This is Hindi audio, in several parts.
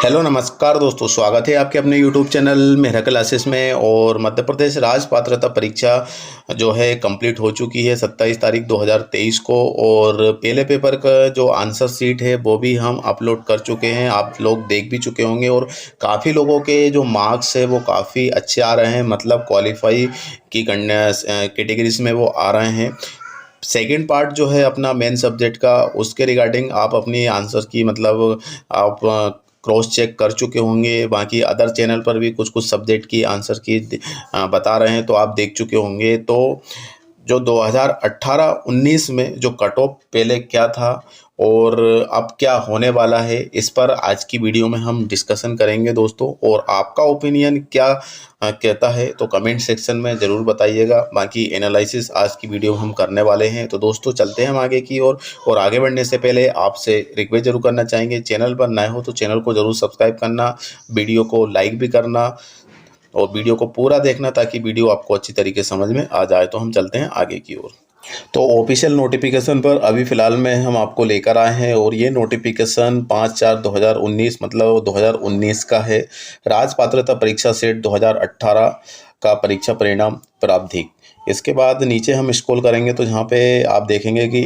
हेलो नमस्कार दोस्तों, स्वागत है आपके अपने यूट्यूब चैनल मेहरा क्लासेस में। और मध्य प्रदेश राज्य पात्रता परीक्षा जो है कंप्लीट हो चुकी है 27 तारीख 2023 को। और पहले पेपर का जो आंसर शीट है वो भी हम अपलोड कर चुके हैं, आप लोग देख भी चुके होंगे। और काफ़ी लोगों के जो मार्क्स है वो काफ़ी अच्छे आ रहे हैं, मतलब क्वालिफाई की कैटेगरीज में वो आ रहे हैं। सेकंड पार्ट जो है अपना मेन सब्जेक्ट का, उसके रिगार्डिंग आप अपनी आंसर की मतलब आप क्रॉस चेक कर चुके होंगे। बाकी अदर चैनल पर भी कुछ कुछ सब्जेक्ट की आंसर की बता रहे हैं, तो आप देख चुके होंगे। तो जो 2018-19 में जो कट ऑफ पहले क्या था और अब क्या होने वाला है, इस पर आज की वीडियो में हम डिस्कशन करेंगे दोस्तों। और आपका ओपिनियन क्या कहता है तो कमेंट सेक्शन में ज़रूर बताइएगा। बाकी एनालिसिस आज की वीडियो में हम करने वाले हैं। तो दोस्तों चलते हैं हम आगे की ओर। और आगे बढ़ने से पहले आपसे रिक्वेस्ट जरूर करना चाहेंगे, चैनल पर नए हो तो चैनल को ज़रूर सब्सक्राइब करना, वीडियो को लाइक भी करना और वीडियो को पूरा देखना ताकि वीडियो आपको अच्छी तरीके से समझ में आ जाए। तो हम चलते हैं आगे की ओर। तो ऑफिशियल नोटिफिकेशन पर अभी फ़िलहाल में हम आपको लेकर आए हैं, और ये नोटिफिकेशन 5/4/2019 मतलब 2019 का है। राज्य पात्रता परीक्षा सेट 2018 का परीक्षा परिणाम प्राप्ति। इसके बाद नीचे हम स्क्रॉल करेंगे तो यहाँ पे आप देखेंगे कि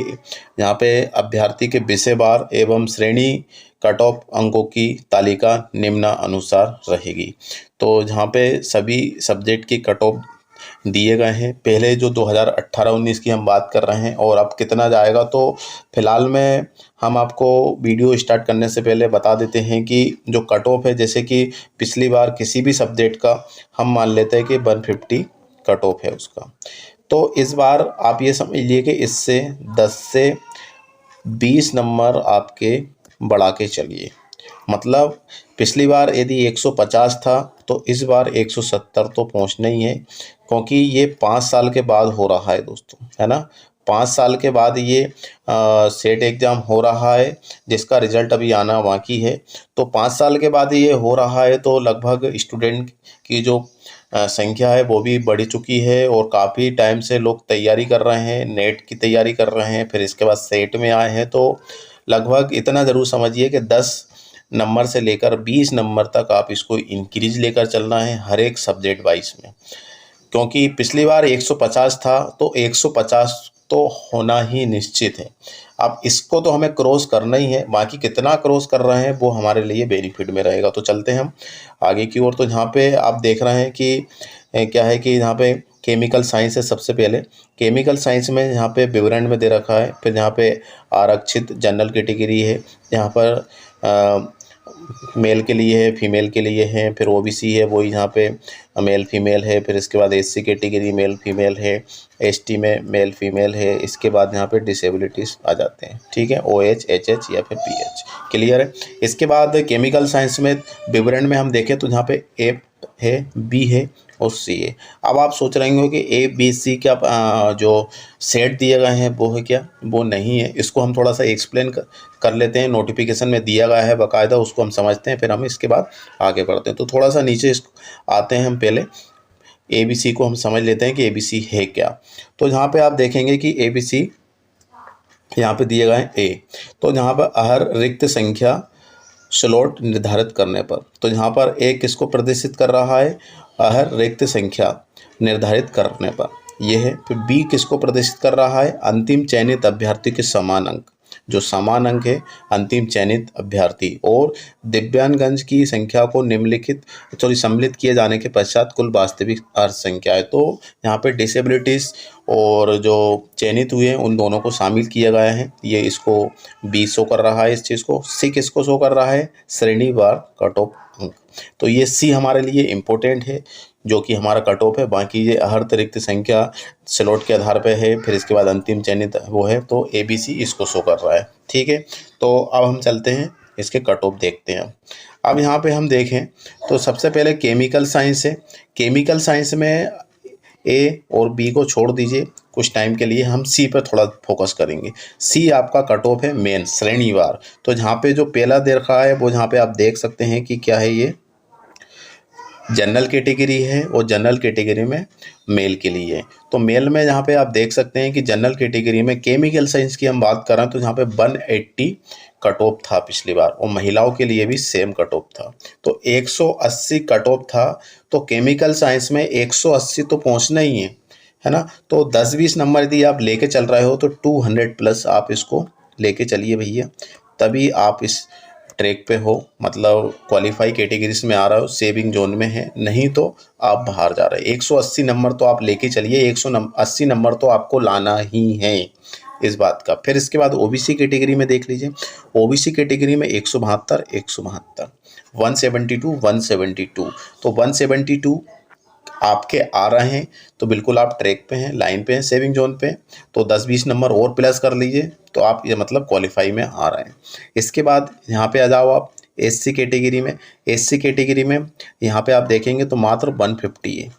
यहाँ पे अभ्यर्थी के विषयवार एवं श्रेणी कट ऑफ अंकों की तालिका निम्नानुसार रहेगी। तो जहाँ पे सभी सब्जेक्ट की कट ऑफ दिए गए हैं। पहले जो 2018-19 की हम बात कर रहे हैं और अब कितना जाएगा, तो फिलहाल में हम आपको वीडियो स्टार्ट करने से पहले बता देते हैं कि जो कट ऑफ है, जैसे कि पिछली बार किसी भी सब्जेक्ट का हम मान लेते हैं कि 150 कट ऑफ है उसका, तो इस बार आप ये समझ लीजिए कि इससे 10 से 20 नंबर आपके बढ़ा के चलिए। मतलब पिछली बार यदि 150 था तो इस बार 170 तो पहुंचना ही है, क्योंकि ये 5 साल के बाद हो रहा है दोस्तों, है ना। 5 साल के बाद ये सेट एग्ज़ाम हो रहा है, जिसका रिज़ल्ट अभी आना बाकी है। तो 5 साल के बाद ये हो रहा है, तो लगभग स्टूडेंट की जो संख्या है वो भी बढ़ चुकी है। और काफ़ी टाइम से लोग तैयारी कर रहे हैं, नेट की तैयारी कर रहे हैं, फिर इसके बाद सेट में आए हैं। तो लगभग इतना ज़रूर समझिए कि 10 नंबर से लेकर 20 नंबर तक आप इसको इंक्रीज लेकर चलना है हर एक सब्जेक्ट वाइज में। क्योंकि पिछली बार 150 था तो 150 तो होना ही निश्चित है। अब इसको तो हमें क्रॉस करना ही है, बाकी कितना क्रॉस कर रहे हैं वो हमारे लिए बेनिफिट में रहेगा। तो चलते हैं हम आगे की ओर। तो यहाँ पे आप देख रहे हैं कि क्या है कि यहाँ पे केमिकल साइंस है। सबसे पहले केमिकल साइंस में यहाँ पे विवरण में दे रखा है, फिर यहाँ पे आरक्षित जनरल कैटेगरी है, यहाँ पर मेल के लिए है, फीमेल के लिए है, फिर ओबीसी है, वही यहाँ पे मेल फीमेल है, फिर इसके बाद एससी कैटेगरी मेल फीमेल है, एसटी में मेल फीमेल है, इसके बाद यहाँ पे डिसेबिलिटीज़ आ जाते हैं। ठीक है, ओएच, एचएच या फिर पीएच। क्लियर है। इसके बाद केमिकल साइंस में विवरण में हम देखें तो यहाँ पे ए है, बी है और सी है। अब आप सोच रहे हो कि ए बी सी क्या जो सेट दिए गए हैं वो है क्या? वो नहीं है। इसको हम थोड़ा सा एक्सप्लेन कर लेते हैं। नोटिफिकेशन में दिया गया है बाकायदा, उसको हम समझते हैं, फिर हम इसके बाद आगे बढ़ते हैं। तो थोड़ा सा नीचे आते हैं हम, पहले ए बी सी को हम समझ लेते हैं कि ए बी सी है क्या। तो यहाँ पे आप देखेंगे कि ए बी सी यहाँ पे दिए गए हैं ए, तो यहाँ पर हर रिक्त संख्या स्लॉट निर्धारित करने पर, तो यहाँ पर ए किसको प्रदर्शित कर रहा है? हर रिक्त संख्या निर्धारित करने पर यह है। फिर बी किसको प्रदर्शित कर रहा है? अंतिम चयनित अभ्यर्थी के समान अंक, जो समान अंक है अंतिम चयनित अभ्यर्थी, और दिव्यांगगण की संख्या को निम्नलिखित सम्मिलित किए जाने के पश्चात कुल वास्तविक अर्थ संख्या है। तो यहाँ पे डिसेबिलिटीज़ और जो चयनित हुए हैं उन दोनों को शामिल किया गया है। ये इसको बी शो कर रहा है, इस चीज़ को। सी किसको शो कर रहा है? श्रेणीवार कट ऑफ अंक। तो ये सी हमारे लिए इम्पोर्टेंट है, जो कि हमारा कट ऑफ है। बाकी ये हर अतिरिक्त संख्या स्लॉट के आधार पे है, फिर इसके बाद अंतिम चयनित वो है, तो ए बी सी इसको शो कर रहा है। ठीक है, तो अब हम चलते हैं इसके कट ऑफ देखते हैं। अब यहाँ पे हम देखें तो सबसे पहले केमिकल साइंस है। केमिकल साइंस में ए और बी को छोड़ दीजिए कुछ टाइम के लिए, हम सी पर थोड़ा फोकस करेंगे। सी आपका कट ऑफ है मेन श्रेणीवार। तो जहाँ पे जो पहला दे रखा है वो जहाँ पे आप देख सकते हैं कि क्या है, ये जनरल कैटेगरी है और जनरल कैटेगरी में मेल के लिए है। तो मेल में यहाँ पे आप देख सकते हैं कि जनरल कैटेगरी में केमिकल साइंस की हम बात करें तो यहाँ पे 180 कट ऑफ था पिछली बार, और महिलाओं के लिए भी सेम कट ऑफ था। तो 180 कट ऑफ था, तो केमिकल साइंस में 180 तो पहुँचना ही है ना। तो 10-20 नंबर यदि आप लेके चल रहे हो तो 200 प्लस आप इसको लेके चलिए भैया, तभी आप इस ट्रैक पे हो, मतलब क्वालिफाई कैटेगरीज में आ रहे हो, सेविंग जोन में है, नहीं तो आप बाहर जा रहे हैं। 180 नंबर तो आप लेके चलिए, 180 नंबर तो आपको लाना ही है इस बात का। फिर इसके बाद ओबीसी कैटेगरी में देख लीजिए, ओबीसी कैटेगरी में 172, 172, 172, 172, तो 172 आपके आ रहे हैं, तो बिल्कुल आप ट्रैक पे हैं, लाइन पे हैं, सेविंग जोन पे। तो 10-20 नंबर और प्लस कर लीजिए तो आप ये मतलब क्वालिफाई में आ रहे हैं। इसके बाद यहाँ पे आ जाओ आप एससी कैटेगरी में। एससी कैटेगरी में यहाँ पे आप देखेंगे तो मात्र 150 है,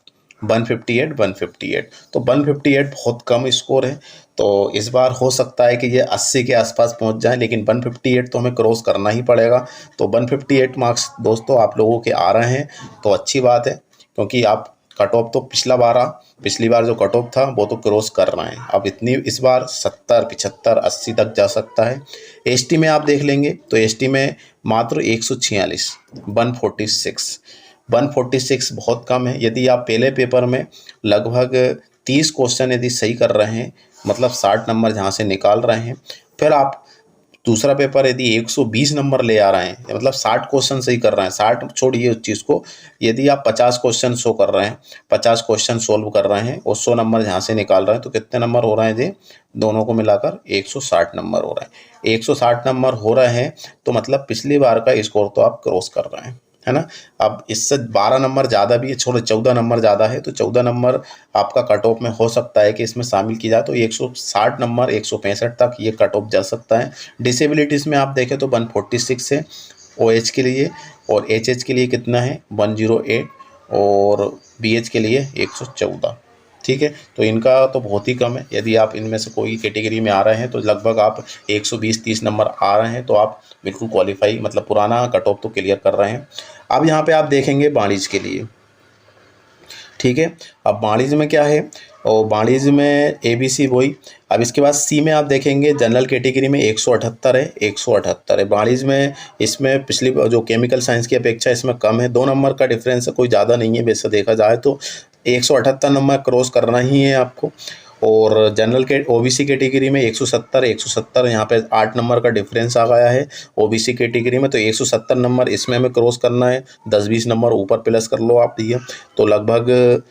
158, 158, तो 158 बहुत कम स्कोर है। तो इस बार हो सकता है कि ये 80 के आसपास पहुंच जाए, लेकिन 158 तो हमें क्रॉस करना ही पड़ेगा। तो 158 मार्क्स दोस्तों आप लोगों के आ रहे हैं तो अच्छी बात है, क्योंकि आप कट ऑफ तो पिछली बार जो कट ऑफ था वो तो क्रॉस कर रहे हैं। अब इतनी इस बार 70, 75, 80 तक जा सकता है। एसटी में आप देख लेंगे तो एसटी में मात्र 146, 146, 146 बहुत कम है। यदि आप पहले पेपर में लगभग 30 क्वेश्चन यदि सही कर रहे हैं, मतलब 60 नंबर जहाँ से निकाल रहे हैं, फिर आप दूसरा पेपर यदि 120 नंबर ले आ रहे हैं, मतलब 60 क्वेश्चन सही कर रहे हैं, 60 छोड़िए उस चीज़ को, यदि आप 50 क्वेश्चन शो कर रहे हैं, 50 क्वेश्चन सोल्व कर रहे हैं और 100 नंबर जहाँ से निकाल रहे हैं, तो कितने नंबर हो रहे हैं जी? दोनों को मिलाकर 160 नंबर हो रहे हैं। 160 नंबर हो रहे हैं तो मतलब पिछली बार का स्कोर तो आप क्रॉस कर रहे हैं, है ना। अब इससे 12 नंबर ज़्यादा भी है, छोड़ो 14 नंबर ज़्यादा है, तो 14 नंबर आपका कट ऑफ में हो सकता है कि इसमें शामिल की जाए, तो 160 नंबर 165 तक ये कट ऑफ जा सकता है। डिसेबिलिटीज़ में आप देखें तो 146 है ओएच के लिए, और एचएच के लिए कितना है 108, और बीएच के लिए 114। ठीक है, तो इनका तो बहुत ही कम है। यदि आप इनमें से कोई कैटेगरी में आ रहे हैं तो लगभग आप 120-30 नंबर आ रहे हैं तो आप बिल्कुल क्वालिफाई, मतलब पुराना कट ऑफ तो क्लियर कर रहे हैं। अब यहाँ पे आप देखेंगे वाणिज्य के लिए, ठीक है। अब वाणिज्य में क्या है, और वाणिज्य में ABC वही। अब इसके बाद सी में आप देखेंगे जनरल कैटेगरी में 178 है, 178 है। वाणिज्य में इसमें पिछली जो केमिकल साइंस की अपेक्षा इसमें कम है, 2 नंबर का डिफरेंस है, कोई ज़्यादा नहीं है वैसे देखा जाए तो। 178 नंबर क्रॉस करना ही है आपको। और जनरल के ओबीसी कैटेगरी में 170, 170 यहाँ पे 8 नंबर का डिफरेंस आ गया है ओबीसी कैटेगरी में, तो 170 नंबर इसमें हमें क्रॉस करना है। 10-20 नंबर ऊपर प्लस कर लो आप भैया, तो लगभग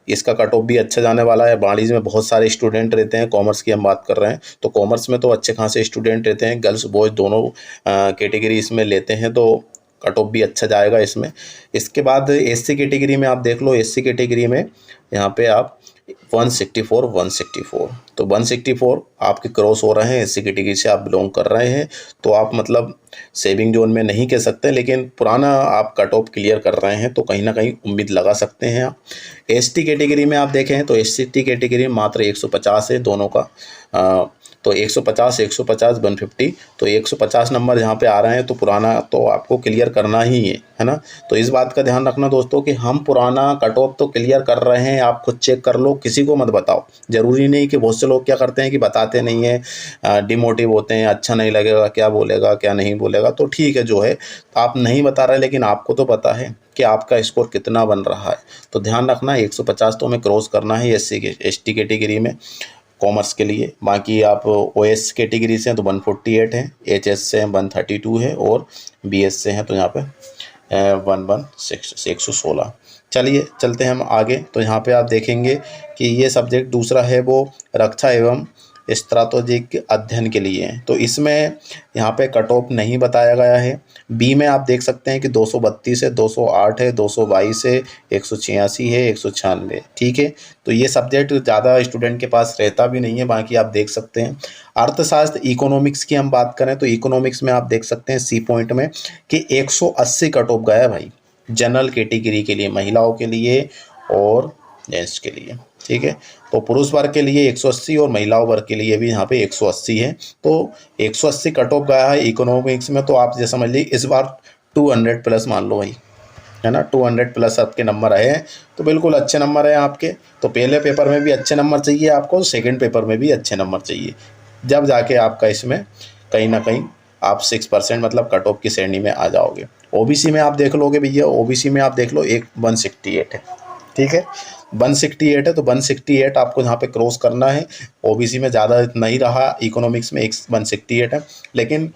इसका कट ऑफ भी अच्छा जाने वाला है। वाणिज्य में बहुत सारे स्टूडेंट रहते हैं, कॉमर्स की हम बात कर रहे हैं तो कॉमर्स में तो अच्छे खासे स्टूडेंट रहते हैं, गर्ल्स बॉयज़ दोनों कैटेगरी इसमें लेते हैं, तो कट ऑफ भी अच्छा जाएगा इसमें। इसके बाद एससी कैटेगरी में आप देख लो, एससी कैटेगरी में यहाँ पे आप 164, 164, तो 164 आपके क्रॉस हो रहे हैं। एससी कैटेगरी से आप बिलोंग कर रहे हैं तो आप मतलब सेविंग जोन में नहीं कह सकते, लेकिन पुराना आप कट ऑफ क्लियर कर रहे हैं तो कहीं ना कहीं उम्मीद लगा सकते हैं आप। एसटी कैटेगरी में आप देखें तो एसटी कैटेगरी में मात्र 150 है दोनों का, तो 150, 150, 150, तो 150 नंबर यहाँ पे आ रहे हैं तो पुराना तो आपको क्लियर करना ही है ना। तो इस बात का ध्यान रखना दोस्तों कि हम पुराना कट ऑफ तो क्लियर कर रहे हैं, आप खुद चेक कर लो, किसी को मत बताओ। ज़रूरी नहीं कि बहुत से लोग क्या करते हैं कि बताते नहीं हैं, डिमोटिव होते हैं, अच्छा नहीं लगेगा, क्या बोलेगा क्या नहीं बोलेगा, तो ठीक है जो है आप नहीं बता रहे, लेकिन आपको तो पता है कि आपका स्कोर कितना बन रहा है। तो ध्यान रखना 150 तो हमें क्रॉस करना है एसटी कैटेगरी में, कॉमर्स के लिए। बाकी आप ओएस कैटेगरी से हैं तो 148 है, एचएस से 132 है, और बीएस से हैं तो यहाँ पे 116। चलिए चलते हैं हम आगे। तो यहाँ पे आप देखेंगे कि ये सब्जेक्ट दूसरा है वो रक्षा एवं स्ट्रैटेजिक अध्ययन के लिए है, तो इसमें यहाँ पे कट ऑफ नहीं बताया गया है। बी में आप देख सकते हैं कि 232 है, 208 है, 222 है, 186 है, 196, ठीक है। तो ये सब्जेक्ट ज़्यादा स्टूडेंट के पास रहता भी नहीं है, बाकी आप देख सकते हैं। अर्थशास्त्र इकोनॉमिक्स की हम बात करें तो इकोनॉमिक्स में आप देख सकते हैं सी पॉइंट में कि 180 कट ऑफ गया है भाई, जनरल कैटेगरी के लिए, महिलाओं के लिए और जेंट्स के लिए, ठीक है। तो पुरुष वर्ग के लिए 180 और महिलाओं वर्ग के लिए भी यहाँ पे 180 है, तो 180 कट ऑफ गया है इकोनॉमिक्स में। तो आप ये समझ लीजिए इस बार 200 प्लस मान लो भाई, है ना, 200 प्लस आपके नंबर आए हैं, तो बिल्कुल अच्छे नंबर हैं आपके। तो पहले पेपर में भी अच्छे नंबर चाहिए आपको, सेकंड पेपर में भी अच्छे नंबर चाहिए, जब जाके आपका इसमें कहीं ना कहीं आप 6% मतलब कट ऑफ की श्रेणी में आ जाओगे। ओबीसी में आप देख लोगे भैया, ओबीसी में आप देख लो एक 168 है, ठीक है, 168 है, तो 168 आपको यहाँ पे क्रॉस करना है। ओबीसी में ज़्यादा नहीं रहा, इकोनॉमिक्स में एक 168 है, लेकिन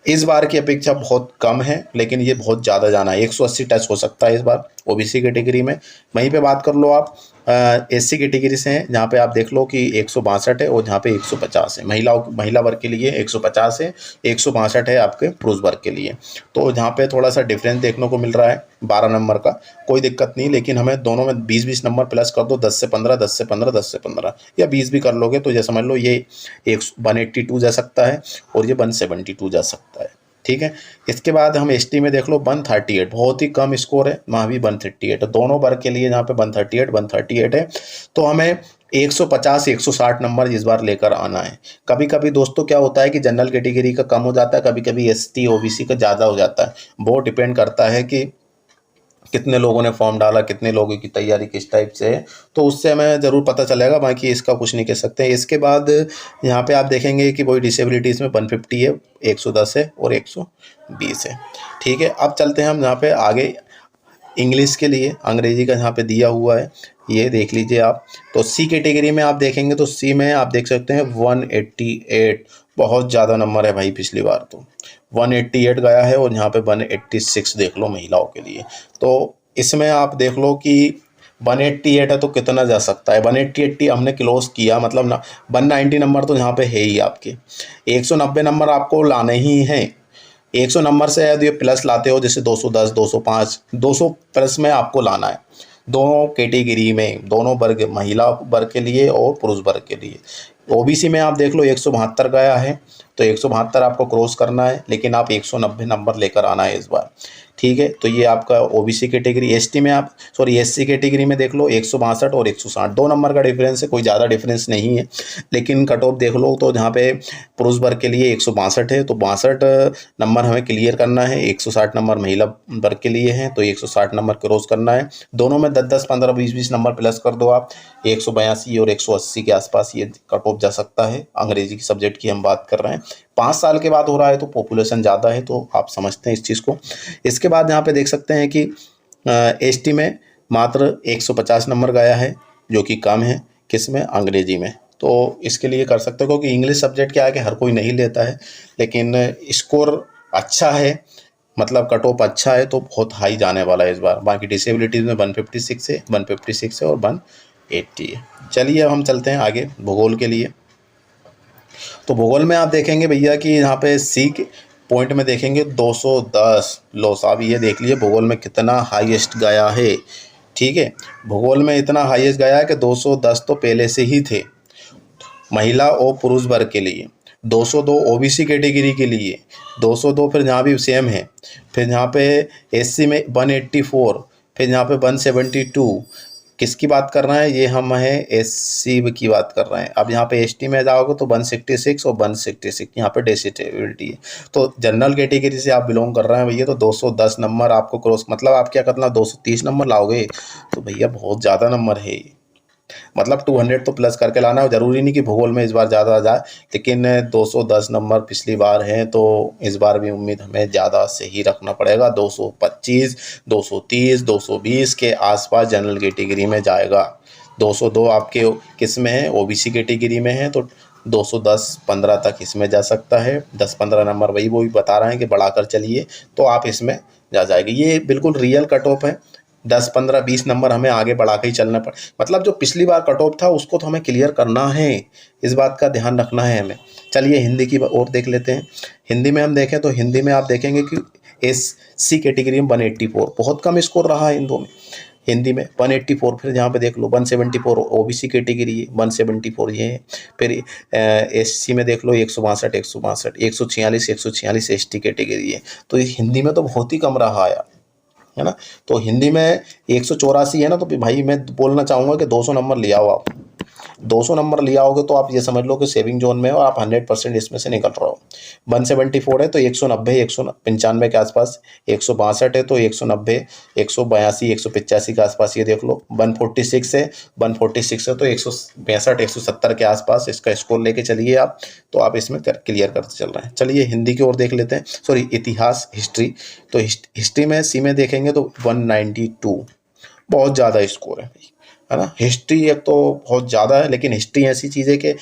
इस बार की अपेक्षा बहुत कम है, लेकिन ये बहुत ज़्यादा जाना है, 180 टच हो सकता है इस बार ओबीसी कैटेगरी में। वहीं पे बात कर लो आप एससी कैटेगरी से हैं, जहाँ पे आप देख लो कि 162 है और जहाँ पे 150 है, महिला वर्ग के लिए 150 है, 162 है आपके पुरुष वर्ग के लिए। तो जहाँ पे थोड़ा सा डिफरेंस देखने को मिल रहा है 12 नंबर का, कोई दिक्कत नहीं, लेकिन हमें दोनों में 20-20 नंबर प्लस कर दो, 10 से 15, 10 से 15, 10 से 15 या 20 भी कर लोगे तो ये समझ लो ये 182 जा सकता है और ये 172 जा सकता है, ठीक है। इसके बाद हम एसटी में देख लो 138, बहुत ही कम स्कोर है, वहाँ भी 138 है, दोनों वर्ग के लिए जहाँ पे 138 है। तो हमें 150 160 नंबर इस बार लेकर आना है। कभी कभी दोस्तों क्या होता है कि जनरल कैटेगरी का कम हो जाता है, कभी कभी एसटी ओबीसी का ज़्यादा हो जाता है, वो डिपेंड करता है कि कितने लोगों ने फॉर्म डाला, कितने लोगों की तैयारी किस टाइप से है, तो उससे हमें ज़रूर पता चलेगा, बाकी इसका कुछ नहीं कह सकते। इसके बाद यहाँ पे आप देखेंगे कि वही डिसेबिलिटीज़ में 150 है, 110 है और 120 है, ठीक है। अब चलते हैं हम यहाँ पे आगे इंग्लिश के लिए, अंग्रेजी का यहाँ पे दिया हुआ है, ये देख लीजिए आप। तो सी कैटेगरी में आप देखेंगे तो सी में आप देख सकते हैं 188, बहुत ज़्यादा नंबर है भाई, पिछली बार तो 188 गया है और यहाँ पे 186 देख लो महिलाओं के लिए। तो इसमें आप देख लो कि 188 है तो कितना जा सकता है, 180 हमने क्लोज किया, मतलब ना 190 नंबर तो यहाँ पे है ही आपके, 190 नंबर आपको लाने ही हैं। 100 नंबर से यदि प्लस लाते हो, जैसे 210, 205, 200 प्लस में आपको लाना है, दोनों कैटेगरी में, दोनों वर्ग, महिला वर्ग के लिए और पुरुष वर्ग के लिए। ओबीसी में आप देख लो 172 गया है, तो 172 आपको क्रॉस करना है, लेकिन आप 190 नंबर लेकर आना है इस बार, ठीक है। तो ये आपका ओबीसी कैटेगरी। एसटी में आप एससी कैटेगरी में देख लो 162 और 160, 2 नंबर का डिफरेंस है, कोई ज़्यादा डिफरेंस नहीं है, लेकिन कट ऑफ देख लो तो जहाँ पे पुरुष वर्ग के लिए 162 है, तो 62 नंबर हमें क्लियर करना है, 160 नंबर महिला वर्ग के लिए है, तो 160 नंबर क्रॉस करना है। दोनों में 10-10, 15, 20-20 नंबर प्लस कर दो आप, 182 और 180 के आसपास ये कट ऑफ जा सकता है। अंग्रेजी की सब्जेक्ट की हम बात कर रहे हैं, 5 साल के बाद हो रहा है तो पॉपुलेशन ज़्यादा है, तो आप समझते हैं इस चीज़ को। इसके बाद यहाँ पे देख सकते हैं कि एसटी में मात्र 150 नंबर गया है, जो कि कम है, किस में, अंग्रेजी में। तो इसके लिए कर सकते हो, क्योंकि इंग्लिश सब्जेक्ट क्या है कि हर कोई नहीं लेता है, लेकिन स्कोर अच्छा है, मतलब कट ऑफ अच्छा है, तो बहुत हाई जाने वाला है इस बार। बाकी डिसेबिलिटीज़ में 156 है, 156 है और 180 है। चलिए अब हम चलते हैं आगे भूगोल के लिए। तो भूगोल में आप देखेंगे भैया कि यहाँ पे सी के पॉइंट में देखेंगे 210, लो साहब ये देख लिए भूगोल में कितना हाईएस्ट गया है, ठीक है। भूगोल में इतना हाईएस्ट गया है कि 210 तो पहले से ही थे महिला और पुरुष वर्ग के लिए, 202 ओबीसी कैटेगरी के लिए, 202 फिर यहाँ भी सेम है, फिर यहाँ पे एससी में 184, फिर यहाँ पे 172, किसकी बात कर रहे हैं, ये हम हैं एससी की बात कर रहे हैं। अब यहाँ पे एसटी में जाओगे तो 166 और 166 यहाँ पे डिसेबिलिटी है। तो जनरल कैटेगरी से आप बिलोंग कर रहे हैं भैया, तो 210 नंबर आपको क्रॉस, मतलब आप क्या करना, 230 नंबर लाओगे, तो भैया बहुत ज़्यादा नंबर है, मतलब 200 तो प्लस करके लाना है। ज़रूरी नहीं कि भूगोल में इस बार ज़्यादा आ जाए, लेकिन 210 नंबर पिछली बार हैं, तो इस बार भी उम्मीद हमें ज़्यादा से ही रखना पड़ेगा, 225, 230, 220 के आसपास जनरल कैटेगरी में जाएगा। 202 आपके किस में है, ओबीसी कैटेगरी में है, तो 210-15 तक इसमें जा सकता है, 10-15 नंबर वो भी बता रहे हैं कि बढ़ाकर चलिए, तो आप इसमें जा जाएगी। ये बिल्कुल रियल कट ऑफ है, 10-15-20 नंबर हमें आगे बढ़ा के ही चलना पड़, मतलब जो पिछली बार कट ऑफ था उसको तो हमें क्लियर करना है, इस बात का ध्यान रखना है हमें। चलिए हिंदी की ओर देख लेते हैं। हिंदी में हम देखें तो हिंदी में आप देखेंगे कि एससी कैटेगरी में 184, बहुत कम स्कोर रहा है हिंदू में, हिंदी में 184। फिर यहाँ पे देख लो 174 ओबीसी कैटेगरी है, 174 ये है। फिर एससी में देख लो 162, 162, 146, 146 एसटी कैटेगरी है। तो हिंदी में तो बहुत ही कम रहा है ना। तो हिंदी में 184 है ना, तो भाई मैं बोलना चाहूँगा कि 200 नंबर ले आओ आप, 200 नंबर लिया होगे तो आप ये समझ लो कि सेविंग जोन में हो, आप 100% इसमें से निकल रहे हो। 174 है तो 190, 195 के आसपास, 162 है तो 190, 182, 185 के आसपास ये देख लो। 146 है, 146 है तो 162, 170 के आसपास इसका स्कोर लेके चलिए आप, तो आप इसमें क्लियर करते चल रहे हैं। चलिए हिंदी की ओर देख लेते हैं, सॉरी इतिहास, हिस्ट्री। तो हिस्ट्री में सी में देखेंगे तो 192, बहुत ज़्यादा स्कोर है ना। हिस्ट्री एक तो बहुत ज़्यादा है, लेकिन हिस्ट्री ऐसी चीज़ है कि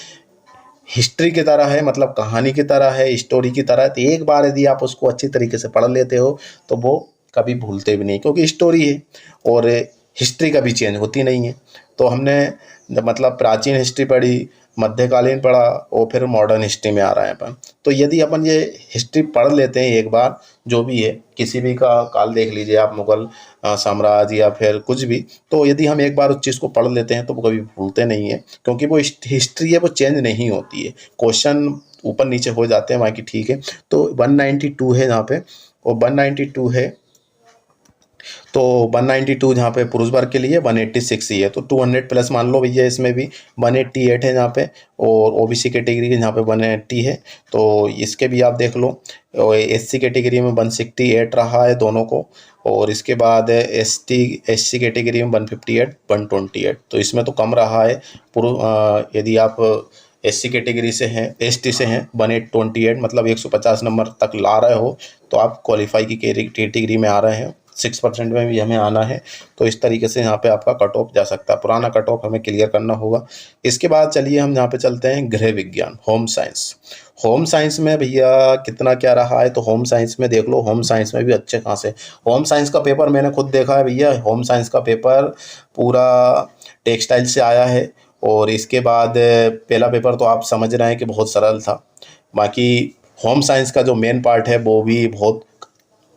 हिस्ट्री की तरह है, मतलब कहानी की तरह है, स्टोरी की तरह है। तो एक बार यदि आप उसको अच्छी तरीके से पढ़ लेते हो तो वो कभी भूलते भी नहीं, क्योंकि स्टोरी है और हिस्ट्री कभी चेंज होती नहीं है। तो हमने मतलब प्राचीन हिस्ट्री पढ़ी, मध्यकालीन पढ़ा और फिर मॉडर्न हिस्ट्री में आ रहे हैं अपन। तो यदि अपन ये हिस्ट्री पढ़ लेते हैं एक बार, जो भी है किसी भी का काल देख लीजिए आप, मुगल साम्राज्य या फिर कुछ भी, तो यदि हम एक बार उस चीज़ को पढ़ लेते हैं तो वो कभी भूलते नहीं है, क्योंकि वो हिस्ट्री है, वो चेंज नहीं होती है। क्वेश्चन ऊपर नीचे हो जाते हैं बाकी, ठीक है। तो 192 है यहाँ पे, और 192 है तो 192 जहाँ पे पुरुष वर्ग के लिए 186 ही है, तो 200 प्लस मान लो भैया। इसमें भी 188 है यहाँ पे, और ओबीसी कैटेगरी के यहाँ पे 180 है, तो इसके भी आप देख लो। और एससी कैटेगरी में 168 रहा है दोनों को, और इसके बाद एससी कैटेगरी में 158, 128, तो इसमें तो कम रहा है। यदि आप एससी कैटेगरी से हैं, एसटी से हैं, 128 मतलब 150 नंबर तक ला रहे हो तो आप क्वालिफाई की कैटेगरी में आ रहे हैं। 6% में भी हमें आना है, तो इस तरीके से यहाँ पे आपका कट ऑफ जा सकता है। पुराना कट ऑफ हमें क्लियर करना होगा। इसके बाद चलिए हम यहाँ पे चलते हैं गृह विज्ञान, होम साइंस। होम साइंस में भैया कितना क्या रहा है, तो होम साइंस में देख लो। होम साइंस में भी अच्छे खासे, होम साइंस का पेपर मैंने खुद देखा है भैया। होम साइंस का पेपर पूरा टेक्सटाइल से आया है, और इसके बाद पहला पेपर तो आप समझ रहे हैं कि बहुत सरल था। बाकी होम साइंस का जो मेन पार्ट है वो भी बहुत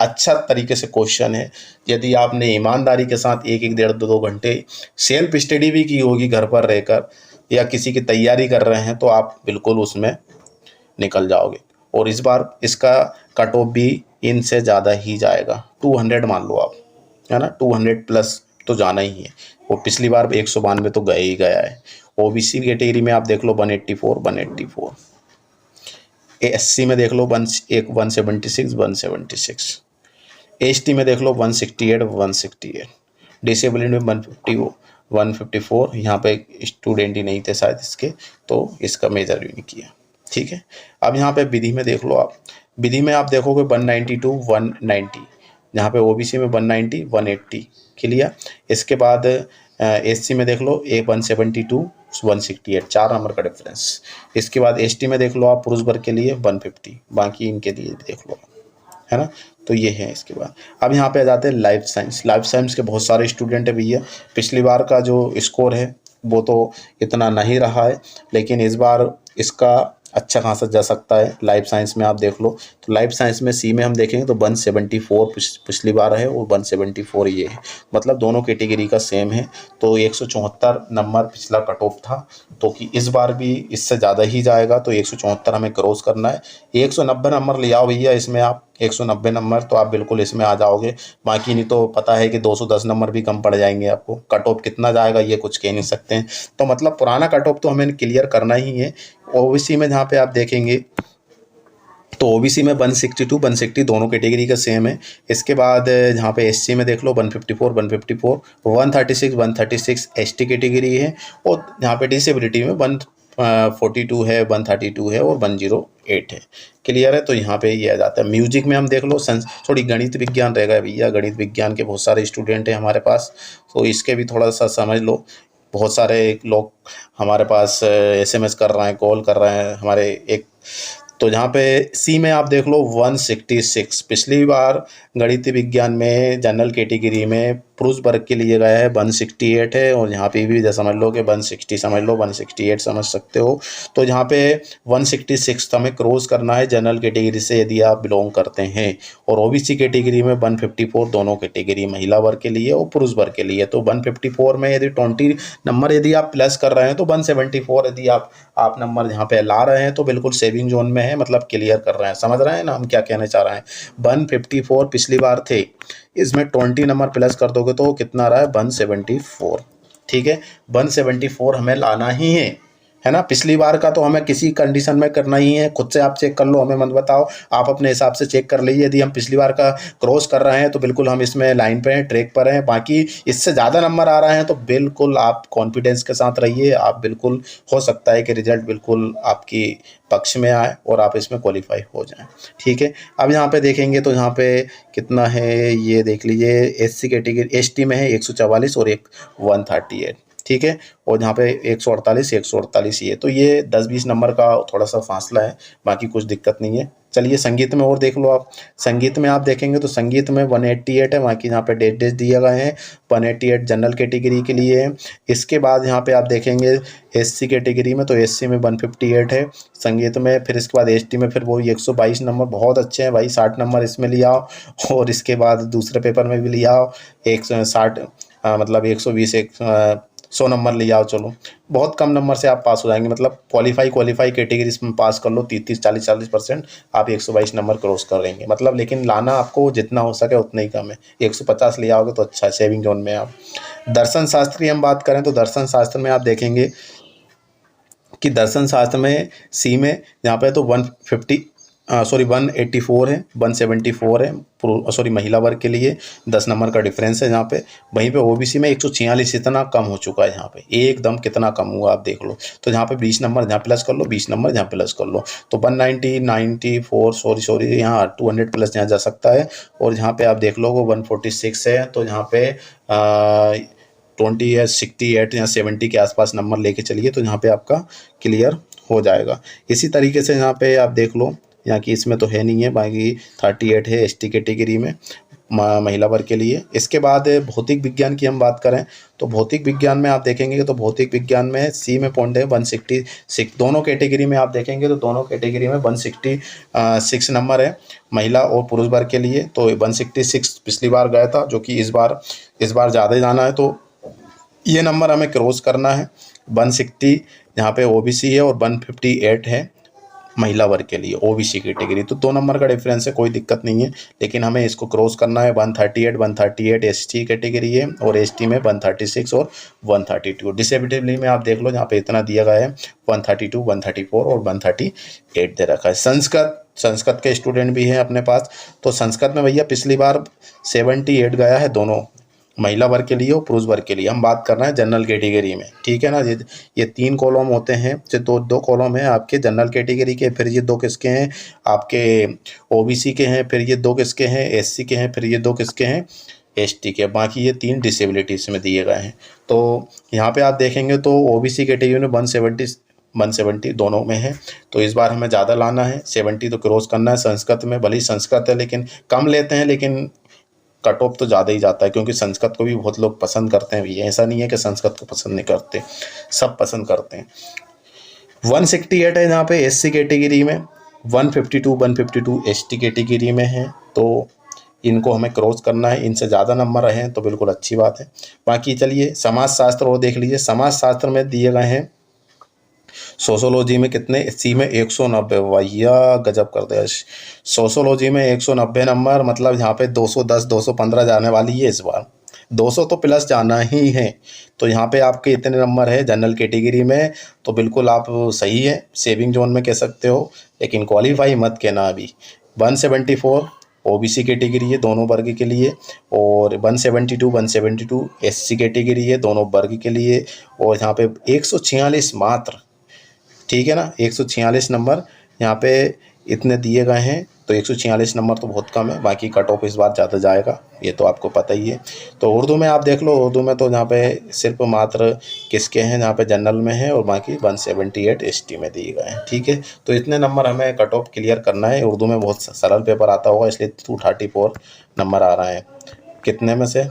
अच्छा तरीके से क्वेश्चन है। यदि आपने ईमानदारी के साथ एक एक 1.5-2 घंटे सेल्फ स्टडी भी की होगी घर पर रहकर, या किसी की तैयारी कर रहे हैं, तो आप बिल्कुल उसमें निकल जाओगे। और इस बार इसका कट ऑफ भी इनसे ज़्यादा ही जाएगा, 200 मान लो आप, है ना। 200 प्लस तो जाना ही है। वो पिछली बार 192 तो गए ही गया है। ओबीसी कैटेगरी में आप देख लो 184, 184। एससी में देख लो 176, 176। एसटी में देख लो 168, 168। डिसेबिलिटी में 150, 154। यहाँ पे स्टूडेंट ही नहीं थे शायद इसके, तो इसका मेजर भी नहीं किया, ठीक है। अब यहाँ पे विधि में देख लो आप, विधि में आप देखोगे 192, 190, जहाँ पे ओबीसी में 190, 180 क्लियर। इसके बाद एससी में देख लो 172, 168, 4 नंबर का डिफरेंस। इसके बाद एसटी में देख लो आप, पुरुष वर्ग के लिए 150, बाकी इनके लिए देख लो, है ना। तो ये है। इसके बाद अब यहाँ पे आ जाते हैं लाइफ साइंस। लाइफ साइंस के बहुत सारे स्टूडेंट है भैया। पिछली बार का जो स्कोर है वो तो इतना नहीं रहा है, लेकिन इस बार इसका अच्छा खासा जा सकता है। लाइफ साइंस में आप देख लो, तो लाइफ साइंस में सी में हम देखेंगे तो 174 पिछली बार है, और 174 ये है, मतलब दोनों कैटेगरी का सेम है। तो 174 नंबर पिछला कट ऑफ था, तो कि इस बार भी इससे ज़्यादा ही जाएगा, तो 174 हमें क्रॉस करना है। 190 नंबर ले आओ भैया इसमें आप, 190 नंबर तो आप बिल्कुल इसमें आ जाओगे। बाकी नहीं तो पता है कि 210 नंबर भी कम पड़ जाएंगे आपको। कट ऑफ कितना जाएगा ये कुछ कह नहीं सकते हैं, तो मतलब पुराना कट ऑफ तो हमें क्लियर करना ही है। ओबीसी में जहाँ पे आप देखेंगे तो ओबीसी में 162, 160 दोनों कैटेगरी का सेम है। इसके बाद जहाँ पे एससी में देख लो 154, 154, 136, 136 एसटी कैटेगरी है, और यहाँ पे डिसेबिलिटी में 142 है, 132 है, और 108 है। क्लियर है। तो यहाँ पे ये आ जाता है। म्यूजिक में हम देख लो थोड़ी गणित विज्ञान रहेगा भैया। गणित विज्ञान के बहुत सारे स्टूडेंट हैं हमारे पास, तो इसके भी थोड़ा सा समझ लो। बहुत सारे लोग हमारे पास एसएमएस कर रहे हैं, कॉल कर रहे हैं हमारे एक। तो यहाँ पे सी में आप देख लो 166। पिछली बार गणित विज्ञान में जनरल कैटेगरी में पुरुष वर्ग के लिए गया है 168 है, और यहाँ पे भी जैसा समझ लो कि 160 समझ लो, 168 समझ सकते हो। तो यहाँ पे 166 हमें क्रॉस करना है जनरल कैटेगरी से यदि आप बिलोंग करते हैं, और ओबीसी कैटेगरी में 154 दोनों कैटेगरी, महिला वर्ग के लिए और पुरुष वर्ग के लिए। तो 154 में यदि 20 नंबर यदि आप प्लस कर रहे हैं, तो 174 यदि आप नंबर यहाँ पे ला रहे हैं तो बिल्कुल सेविंग जोन में है, मतलब क्लियर कर रहे हैं। समझ रहे हैं ना हम क्या कहना चाह रहे हैं। 154 पिछली बार थे, इसमें 20 नंबर प्लस कर दोगे तो कितना रहा है 174, ठीक है। 174 हमें लाना ही है ना। पिछली बार का तो हमें किसी कंडीशन में करना ही है, खुद से आप चेक कर लो, हमें मत बताओ, आप अपने हिसाब से चेक कर लीजिए। यदि हम पिछली बार का क्रॉस कर रहे हैं तो बिल्कुल हम इसमें लाइन पे हैं, ट्रैक पर हैं। बाकी इससे ज़्यादा नंबर आ रहे हैं तो बिल्कुल आप कॉन्फिडेंस के साथ रहिए, आप बिल्कुल हो सकता है कि रिजल्ट बिल्कुल आपकी पक्ष में आए और आप इसमें क्वालिफाई हो जाएं, ठीक है। अब यहाँ पे देखेंगे तो यहाँ पे कितना है ये देख लीजिए। एससी कैटेगरी एसटी में है 144 और एक 138, ठीक है। और यहाँ पे 148 ये, तो ये 10-20 नंबर का थोड़ा सा फासला है, बाकी कुछ दिक्कत नहीं है। चलिए संगीत में और देख लो आप। संगीत में आप देखेंगे तो संगीत में 188 है, बाकी यहाँ पे डेट डेट दिए गए हैं। 188 जनरल कैटेगरी के लिए है। इसके बाद यहाँ पे आप देखेंगे एससी कैटेगरी में, तो एससी में 158 है संगीत में। फिर इसके बाद एसटी में फिर वो 122 नंबर, बहुत अच्छे हैं भाई, 60 नंबर इसमें लिया आओ। और इसके बाद दूसरे पेपर में भी लिया आओ 160, मतलब 120 100 नंबर ले आओ। चलो बहुत कम नंबर से आप पास हो जाएंगे, मतलब क्वालिफाई कैटेगरीज में पास कर लो 30-40% आप 122 नंबर क्रॉस कर लेंगे, मतलब। लेकिन लाना आपको जितना हो सके उतना ही कम है, 150 ले आओगे तो अच्छा, सेविंग जोन में आप। दर्शन शास्त्र की हम बात करें तो दर्शन शास्त्र में आप देखेंगे कि दर्शन शास्त्र में सी में यहाँ पे तो 184 है, 174 है सॉरी महिला वर्ग के लिए 10 नंबर का डिफरेंस है यहाँ पे। वहीं पे ओबीसी में 146, इतना कम हो चुका है यहाँ पे, एकदम कितना कम हुआ आप देख लो। तो यहाँ पे 20 नंबर यहाँ प्लस कर लो, 20 नंबर यहाँ प्लस कर लो, तो 194 सॉरी यहाँ 200 प्लस यहाँ जा सकता है। और यहाँ पे आप देख लो 146 है, तो यहाँ पे 20 या 68 या 70 के आसपास नंबर लेके चलिए, तो यहाँ पे आपका क्लियर हो जाएगा। इसी तरीके से यहाँ पे आप देख लो, यहाँ की इसमें तो है नहीं है, बाकी 38 है एसटी कैटेगरी में महिला वर्ग के लिए। इसके बाद भौतिक विज्ञान की हम बात करें तो भौतिक विज्ञान में आप देखेंगे तो भौतिक विज्ञान में सी में पॉइंट है 166, दोनों कैटेगरी में आप देखेंगे तो दोनों कैटेगरी में 166 नंबर है महिला और पुरुष वर्ग के लिए। तो 166 पिछली बार गया था, जो कि इस बार ज़्यादा ही जाना है, तो ये नंबर हमें क्रॉस करना है। 160 यहाँ पे ओबीसी है और 158 है महिला वर्ग के लिए ओबीसी कैटेगरी, तो 2 नंबर का डिफरेंस है, कोई दिक्कत नहीं है। लेकिन हमें इसको क्रॉस करना है। 138 एसटी कैटेगरी है और एसटी में 136 और 132। डिसेबिलिटी में आप देख लो यहाँ पे इतना दिया गया है 132, 134 और 138 दे रखा है। संस्कृत के स्टूडेंट भी हैं अपने पास, तो संस्कृत में भैया पिछली बार 78 गया है, दोनों महिला वर्ग के लिए और पुरुष वर्ग के लिए। हम बात कर रहे हैं जनरल कैटेगरी में, ठीक है ना। ये 3 कॉलम होते हैं, जो दो कॉलम हैं आपके जनरल कैटेगरी के, फिर ये 2 किसके हैं आपके ओबीसी के हैं, फिर ये 2 किसके हैं एससी के हैं, फिर ये 2 किसके हैं एसटी के। बाकी ये 3 डिसेबिलिटीज में दिए गए हैं। तो यहाँ पे आप देखेंगे तो ओबीसी कैटेगरी में 170 दोनों में है, तो इस बार हमें ज़्यादा लाना है, 70 तो क्रॉस करना है। संस्कृत में भले ही संस्कृत है लेकिन कम लेते हैं, लेकिन कट ऑफ तो ज़्यादा ही जाता है, क्योंकि संस्कृत को भी बहुत लोग पसंद करते हैं भैया, ऐसा नहीं है कि संस्कृत को पसंद नहीं करते, सब पसंद करते हैं। 168 है यहाँ पे एससी कैटेगरी में, 152 एसटी कैटेगरी में है, तो इनको हमें क्रॉस करना है। इनसे ज़्यादा नंबर रहे हैं तो बिल्कुल अच्छी बात है। बाकी चलिए समाज शास्त्र और देख लीजिए। समाज शास्त्र में दिए गए हैं सोशोलॉजी में कितने, सी में 190, भैया गजब कर दिया। सोशोलॉजी में 190 नंबर, मतलब यहाँ पे 210 215 जाने वाली है इस बार, 200 तो प्लस जाना ही है। तो यहाँ पे आपके इतने नंबर है जनरल कैटेगरी में, तो बिल्कुल आप सही है, सेविंग जोन में कह सकते हो, लेकिन क्वालिफाई मत कहना अभी। 174 ओबीसी कैटेगरी है दोनों वर्ग के लिए, और 172 एससी कैटेगरी है दोनों वर्ग के लिए। और यहाँ पे 146 मात्र, ठीक है ना, 146 नंबर यहाँ पे इतने दिए गए हैं, तो 146 नंबर तो बहुत कम है। बाकी कट ऑफ इस बार ज़्यादा जाएगा, ये तो आपको पता ही है। तो उर्दू में आप देख लो, उर्दू में तो यहाँ पे सिर्फ मात्र किसके हैं, यहाँ पे जनरल में है, और बाकी 178 एसटी में दिए गए हैं, ठीक है। तो इतने नंबर हमें कट ऑफ क्लियर करना है। उर्दू में बहुत सरल पेपर आता होगा, इसलिए 234 नंबर आ रहा है, कितने में से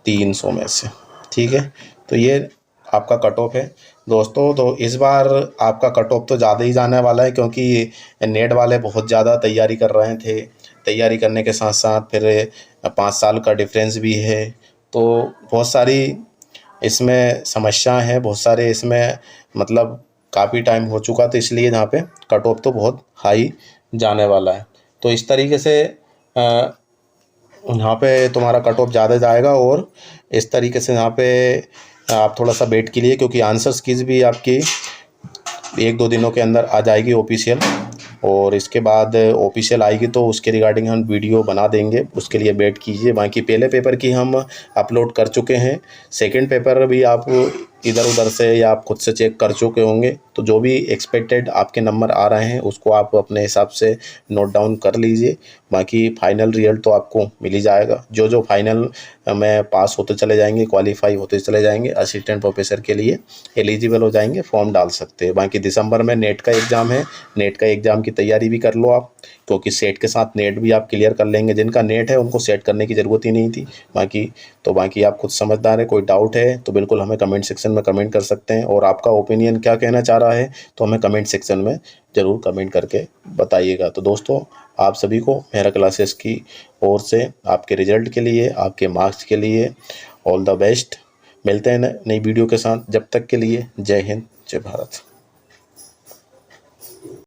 300 में से, ठीक है। तो ये आपका कट ऑफ है दोस्तों। तो इस बार आपका कट ऑफ तो ज़्यादा ही जाने वाला है, क्योंकि नेट वाले बहुत ज़्यादा तैयारी कर रहे थे। तैयारी करने के साथ साथ फिर 5 साल का डिफरेंस भी है, तो बहुत सारी इसमें समस्याएं हैं, बहुत सारे इसमें मतलब काफ़ी टाइम हो चुका, तो इसलिए यहाँ पे कट ऑफ तो बहुत हाई जाने वाला है। तो इस तरीके से यहाँ पे तुम्हारा कट ऑफ ज़्यादा जाएगा, और इस तरीके से यहाँ पे आप थोड़ा सा वेट कीजिए, क्योंकि आंसर्स कीज भी आपकी 1-2 दिनों के अंदर आ जाएगी ऑफिशियल। और इसके बाद ऑफिशियल आएगी तो उसके रिगार्डिंग हम वीडियो बना देंगे, उसके लिए वेट कीजिए। बाकी पहले पेपर की हम अपलोड कर चुके हैं, सेकंड पेपर भी आप इधर उधर से या आप खुद से चेक कर चुके होंगे। तो जो भी एक्सपेक्टेड आपके नंबर आ रहे हैं उसको आप अपने हिसाब से नोट डाउन कर लीजिए। बाकी फाइनल रिजल्ट तो आपको मिल ही जाएगा। जो जो फाइनल में पास होते चले जाएंगे, क्वालिफाई होते चले जाएंगे, असिस्टेंट प्रोफेसर के लिए एलिजिबल हो जाएंगे, फॉर्म डाल सकते हैं। बाकी दिसंबर में नेट का एग्ज़ाम है, नेट का एग्ज़ाम की तैयारी भी कर लो आप, क्योंकि सेट के साथ नेट भी आप क्लियर कर लेंगे। जिनका नेट है उनको सेट करने की ज़रूरत ही नहीं थी। बाकी आप खुद समझदार है। कोई डाउट है तो बिल्कुल हमें कमेंट सेक्शन में कमेंट कर सकते हैं, और आपका ओपिनियन क्या कहना चाह रहा है तो हमें कमेंट सेक्शन में ज़रूर कमेंट करके बताइएगा। तो दोस्तों, आप सभी को मेहरा क्लासेस की ओर से आपके रिजल्ट के लिए, आपके मार्क्स के लिए ऑल द बेस्ट। मिलते हैं नई वीडियो के साथ, जब तक के लिए जय हिंद, जय भारत।